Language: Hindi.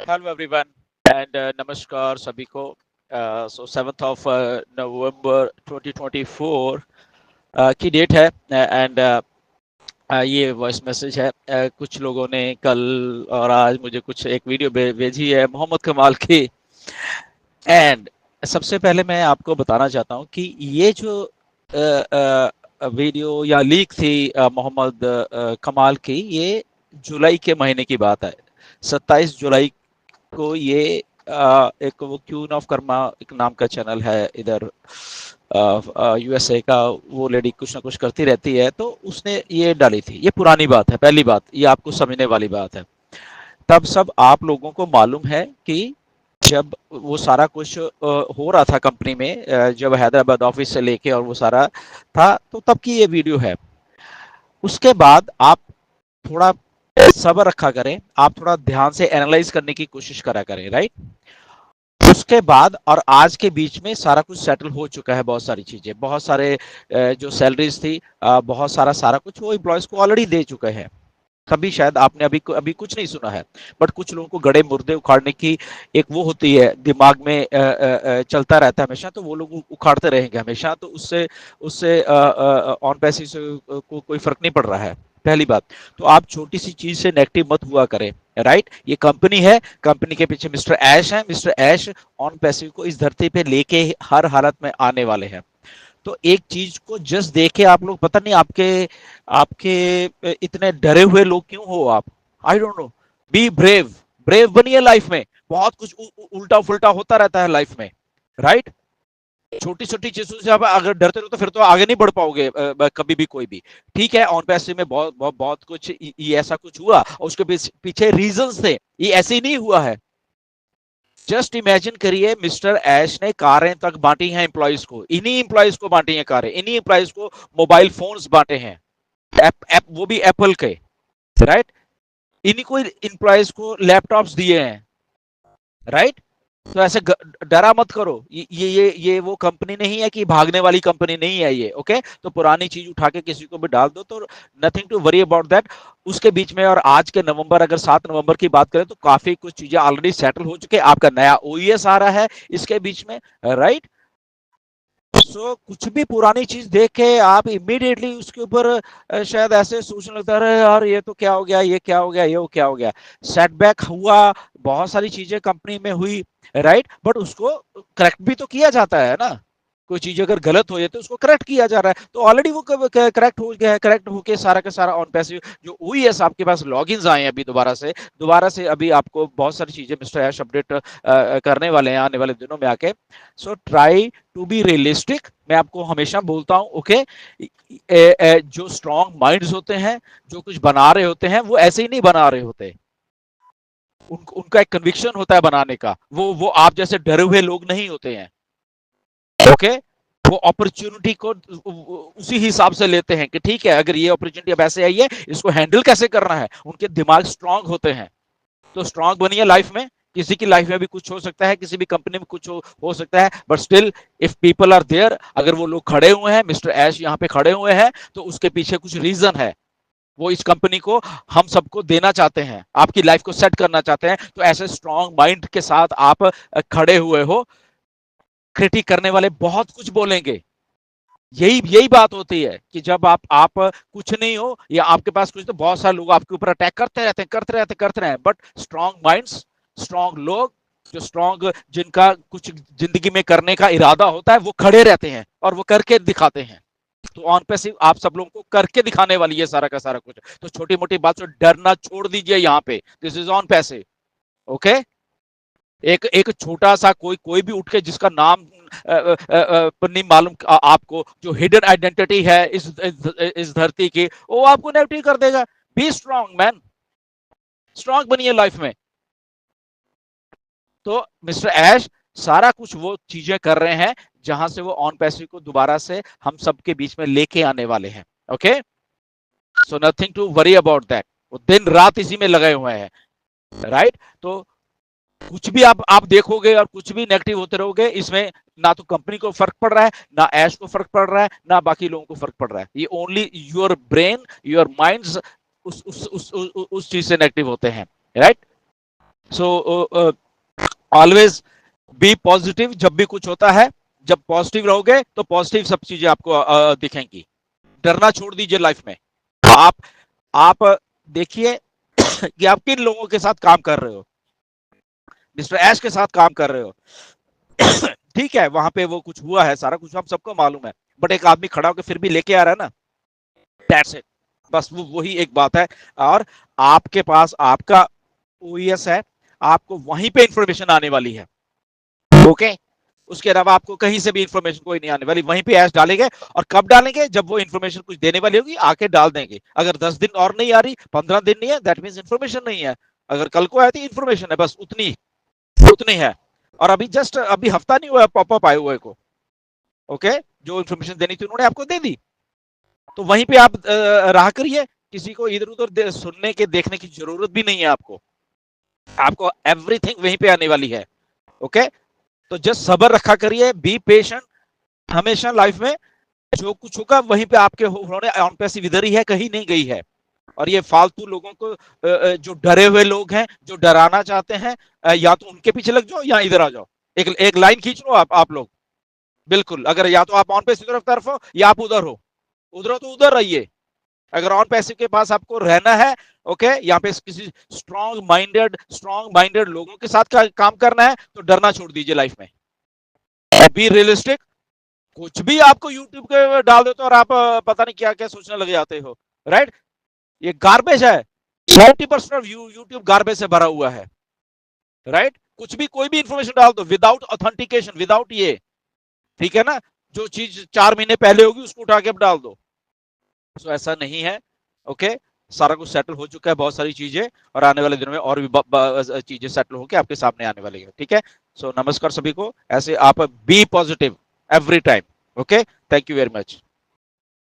Hello everyone and namaskar सभी को. So 7th of November 2024 की डेट है एंड ये वॉइस मैसेज है. कुछ लोगों ने कल और आज मुझे कुछ एक वीडियो भेजी है मोहम्मद कमाल की. एंड सबसे पहले मैं आपको बताना चाहता हूँ कि ये जो वीडियो या लीक थी मोहम्मद कमाल की, ये जुलाई के महीने की बात है. 27 जुलाई को ये एक वो क्यून ऑफ कर्मा एक नाम का चैनल है इधर यूएसए का. वो लेडी कुछ ना कुछ करती रहती है, तो उसने ये डाली थी. ये पुरानी बात है, पहली बात ये आपको समझने वाली बात है. तब सब आप लोगों को मालूम है कि जब वो सारा कुछ हो रहा था कंपनी में, जब हैदराबाद ऑफिस से लेके और वो सारा था, तो तब की ये वीडियो है. उसके बाद आप थोड़ा सब्र रखा करें, आप थोड़ा ध्यान से एनालाइज करने की कोशिश करा करें, राइट. उसके बाद और आज के बीच में सारा कुछ सेटल हो चुका है. बहुत सारी चीजें, बहुत सारे जो सैलरीज थी, बहुत सारा सारा कुछ वो एम्प्लॉयज को ऑलरेडी दे चुके हैं. कभी शायद आपने अभी अभी कुछ नहीं सुना है, बट कुछ लोगों को गड़े मुर्दे उखाड़ने की एक वो होती है दिमाग में, चलता रहता है हमेशा. तो वो लोग उखाड़ते रहेंगे हमेशा, तो उससे उससे ऑन पैसे से को कोई फर्क नहीं पड़ रहा है. पहली बात तो आप छोटी सी चीज से नेगेटिव मत हुआ करें, राइट. ये कंपनी है, कंपनी के पीछे मिस्टर ऐश है. मिस्टर ऐश ऑन पैसिव को इस धरती पे लेके हर हालत में आने वाले हैं. तो एक चीज को जस्ट देखे आप लोग, पता नहीं आपके आपके इतने डरे हुए लोग क्यों हो आप. I don't know. Be brave. Brave बनिए लाइफ में. बहुत कुछ उल्टा फुल्टा होता रहता है लाइफ में, राइट. छोटी छोटी चीजों से आप अगर डरते रहो तो फिर तो आगे नहीं बढ़ पाओगे कभी भी कोई भी. ठीक है, ऑन पैसे में बहुत बहुत बहुत कुछ ये ऐसा कुछ हुआ और उसके पीछे रीजंस थे. ये ऐसे ही नहीं हुआ है. जस्ट इमेजिन करिए, मिस्टर ऐश ने कारें तक बांटी हैं एम्प्लॉयज को. इन्हीं एम्प्लॉयज को बांटी हैं कारें. इन्हीं एम्प्लॉयज को मोबाइल फोन्स बांटे हैं. वो भी एप्पल के, राइट. इन्हीं को एम्प्लॉयज को लैपटॉप्स दिए हैं, राइट. तो ऐसे डरा मत करो. ये वो कंपनी नहीं है कि भागने वाली कंपनी नहीं है ये. ओके, तो पुरानी चीज उठा के किसी को भी डाल दो तो nothing to worry about that. उसके बीच में और आज के नवंबर, अगर 7 नवंबर की बात करें तो काफी कुछ चीजें ऑलरेडी सेटल हो चुके हैं. आपका नया ओईएस आ रहा है इसके बीच में, राइट. सो कुछ भी पुरानी चीज देख के आप इमीडिएटली उसके ऊपर शायद ऐसे सोचने लगता है, अरे यार ये तो क्या हो गया, ये क्या हो गया, ये वो क्या हो गया. सेटबैक हुआ, बहुत सारी चीजें कंपनी में हुई, राइट. बट उसको करेक्ट भी तो किया जाता है ना. कोई चीज अगर गलत हो जाए तो उसको करेक्ट किया जा रहा है. तो ऑलरेडी वो करेक्ट हो गया है. करेक्ट होके सारा का सारा ऑन पैसिव जो ओईएस आपके पास लॉगिन्स आए हैं अभी दोबारा से अभी आपको बहुत सारी चीजें मिस्टर ऐश अपडेट करने वाले हैं आने वाले दिनों में आके. So try to be realistic. मैं आपको हमेशा बोलता हूं, ओके. जो स्ट्रॉन्ग माइंड्स होते हैं, जो कुछ बना रहे होते हैं, वो ऐसे ही नहीं बना रहे होते. उनका एक कन्विक्शन होता है बनाने का. वो आप जैसे डरे हुए लोग नहीं होते हैं, ओके. वो अपॉर्चुनिटी को उसी हिसाब से लेते हैं कि ठीक है, अगर ये अपॉर्चुनिटी अब ऐसे आई है, इसको हैंडल कैसे करना है. उनके दिमाग स्ट्रांग होते हैं. तो स्ट्रांग बनिए लाइफ में. किसी की लाइफ में भी कुछ हो सकता है, किसी भी कंपनी में कुछ हो सकता है, but still if people are there, अगर वो लोग खड़े हुए हैं, मिस्टर ऐश यहाँ पे खड़े हुए हैं, तो उसके पीछे कुछ रीजन है. वो इस कंपनी को हम सबको देना चाहते हैं, आपकी लाइफ को सेट करना चाहते हैं. तो ऐसे स्ट्रांग माइंड के साथ आप खड़े हुए हो. क्रिटिक करने वाले बहुत कुछ बोलेंगे. यही यही बात होती है कि जब आप कुछ नहीं हो या आपके पास कुछ, तो बहुत सारे लोग आपके ऊपर अटैक करते रहते हैं. बट स्ट्रांग माइंड्स, स्ट्रांग लोग, जो स्ट्रांग, जिनका कुछ जिंदगी में करने का इरादा होता है, वो खड़े रहते हैं और वो करके दिखाते हैं. तो ऑन पैसिव आप सब लोगों को करके दिखाने वाली है सारा का सारा कुछ. तो छोटी मोटी बात से डरना छोड़ दीजिए यहाँ पे. This is on passive, okay. एक एक छोटा सा कोई भी उठ के जिसका नाम पर नहीं मालूम आपको, जो हिडन आइडेंटिटी है इस धरती की, वो आपको नेगेटिव कर देगा. B strong man. स्ट्रांग बनिए लाइफ में. तो मिस्टर ऐश सारा कुछ वो चीजें कर रहे हैं जहां से वो ऑन पैसिव को दोबारा से हम सबके बीच में लेके आने वाले हैं, okay. So nothing to worry about that. वो दिन रात इसी में लगे हुए हैं, राइट. तो कुछ भी आप देखोगे और कुछ भी नेगेटिव होते रहोगे, इसमें ना तो कंपनी को फर्क पड़ रहा है, ना ऐश को फर्क पड़ रहा है, ना बाकी लोगों को फर्क पड़ रहा है. ये only your brain, your minds उस चीज से नेगेटिव होते हैं, right. So always be positive. जब भी कुछ होता है, जब पॉजिटिव रहोगे तो पॉजिटिव सब चीजें आपको दिखेंगी। डरना छोड़ दीजिए लाइफ में। आप आप देखिए कि आप किन लोगों के साथ काम कर रहे हो। मिस्टर ऐश के साथ काम कर रहे हो, ठीक है, वहां पे वो कुछ हुआ है, सारा कुछ हम सबको मालूम है, बट एक आदमी खड़ा होकर फिर भी लेके आ रहा है ना, दैट्स इट। बस वो वही एक बात है। और आपके पास आपका ओएस है, आपको वहीं पे इंफॉर्मेशन आने वाली है। ओके, उसके अलावा आपको कहीं से भी इंफॉर्मेशन कोई नहीं आने वाली। वहीं पे ऐश डालेंगे, और कब डालेंगे, जब वो इंफॉर्मेशन कुछ देने वाली होगी आके डाल देंगे। अगर 10 दिन और नहीं आ रही, 15 दिन नहीं है, दैट मीन्स इंफॉर्मेशन नहीं है। अगर कल को आती इंफॉर्मेशन है, बस उतनी उतनी है। और अभी जस्ट अभी हफ्ता नहीं हुआ पॉपअप आए हुए को। ओके, जो इंफॉर्मेशन देनी थी उन्होंने आपको दे दी। तो वहीं पे आप राह करिए, किसी को इधर उधर सुनने के देखने की जरूरत भी नहीं है आपको। आपको एवरीथिंग वहीं पे आने वाली है। ओके, तो जस्ट सबर रखा करिए, बी पेशेंट। हमेशा लाइफ में जो कुछ होगा वहीं पे आपके होने, ऑन पैसिव इधर ही है, कहीं नहीं गई है। और ये फालतू लोगों को, जो डरे हुए लोग हैं, जो डराना चाहते हैं, या तो उनके पीछे लग जाओ या इधर आ जाओ। एक एक लाइन खींच लो आप लोग। बिल्कुल, अगर या तो आप ऑन पैसिव तरफ हो या आप उधर हो। उधर हो तो उधर रहिए। अगर ऑन पैसिव के पास आपको रहना है, ओके, यहाँ पे किसी स्ट्रॉन्ग माइंडेड लोगों के साथ काम करना है, तो डरना छोड़ दीजिए लाइफ में। Be realistic. कुछ भी आपको यूट्यूब के डाल देते हो और आप पता नहीं क्या क्या सोचने लग जाते हो, राइट। ये गार्बेज है। 90% ऑफ यूट्यूब गार्बेज से भरा हुआ है, राइट। कुछ भी कोई भी इंफॉर्मेशन डाल दो विदाउट ऑथेंटिकेशन, विदाउट ये, ठीक है ना। जो चीज 4 महीने पहले होगी उसको उठा के डाल दो। तो ऐसा नहीं है। ओके, सारा कुछ सेटल हो चुका है, बहुत सारी चीजें, और आने वाले दिनों में और भी चीजें सेटल होकर आपके सामने आने वाली है, ठीक है। सो नमस्कार सभी को। ऐसे आप be positive every time. Okay, thank you very much.